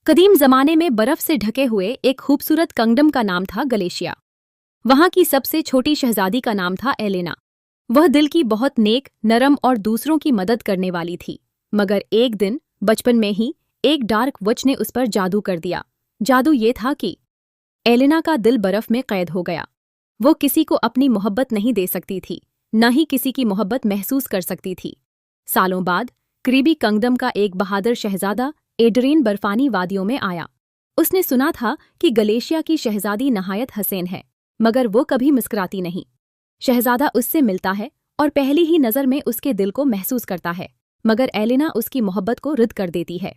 कदीम जमाने में बर्फ से ढके हुए एक खूबसूरत किंगडम का नाम था गलेशिया। वहां की सबसे छोटी शहजादी का नाम था एलेना। वह दिल की बहुत नेक, नरम और दूसरों की मदद करने वाली थी। मगर एक दिन बचपन में ही एक डार्क विच ने उस पर जादू कर दिया। जादू ये था कि एलेना का दिल बर्फ में कैद हो गया। वो किसी को अपनी मोहब्बत नहीं दे सकती थी, न ही किसी की मोहब्बत महसूस कर सकती थी। सालों बाद करीबी किंगडम का एक बहादुर शहजादा एड्रीन बर्फानी वादियों में आया। उसने सुना था कि गलेशिया की शहजादी नहायत हसीन है, मगर वो कभी मुस्कुराती नहीं। शहजादा उससे मिलता है और पहली ही नज़र में उसके दिल को महसूस करता है, मगर एलेना उसकी मोहब्बत को रद्द कर देती है।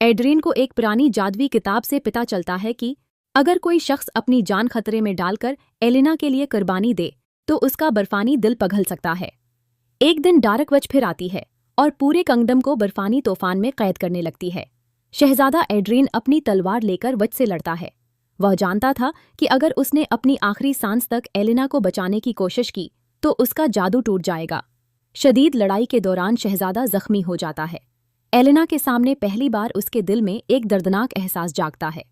एड्रीन को एक पुरानी जादुई किताब से पता चलता है कि अगर कोई शख्स अपनी जान खतरे में डालकर एलेना के लिए कुर्बानी दे तो उसका बर्फानी दिल पिघल सकता है। एक दिन डार्क विच फिर आती है और पूरे किंगडम को बर्फानी तूफान में कैद करने लगती है। शहजादा एड्रीन अपनी तलवार लेकर विच से लड़ता है। वह जानता था कि अगर उसने अपनी आखिरी सांस तक एलेना को बचाने की कोशिश की तो उसका जादू टूट जाएगा। शदीद लड़ाई के दौरान शहजादा जख्मी हो जाता है। एलेना के सामने पहली बार उसके दिल में एक दर्दनाक एहसास जागता है।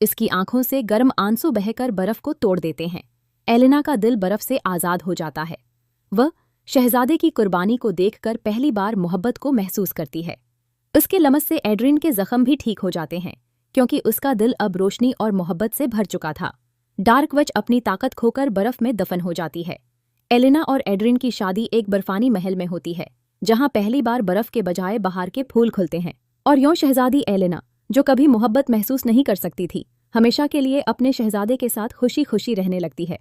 इसकी आंखों से गर्म आंसू बहकर बर्फ को तोड़ देते हैं। एलेना का दिल बर्फ से आज़ाद हो जाता है। वह शहजादे की कुर्बानी को देखकर पहली बार मोहब्बत को महसूस करती है। उसके लमस से एड्रीन के जख्म भी ठीक हो जाते हैं, क्योंकि उसका दिल अब रोशनी और मोहब्बत से भर चुका था। डार्क विच अपनी ताकत खोकर बर्फ में दफन हो जाती है। एलेना और एड्रीन की शादी एक बर्फानी महल में होती है, जहां पहली बार बर्फ के बजाय बाहर के फूल खुलते हैं। और यूं शहजादी एलेना, जो कभी मोहब्बत महसूस नहीं कर सकती थी, हमेशा के लिए अपने शहजादे के साथ खुशी खुशी रहने लगती है।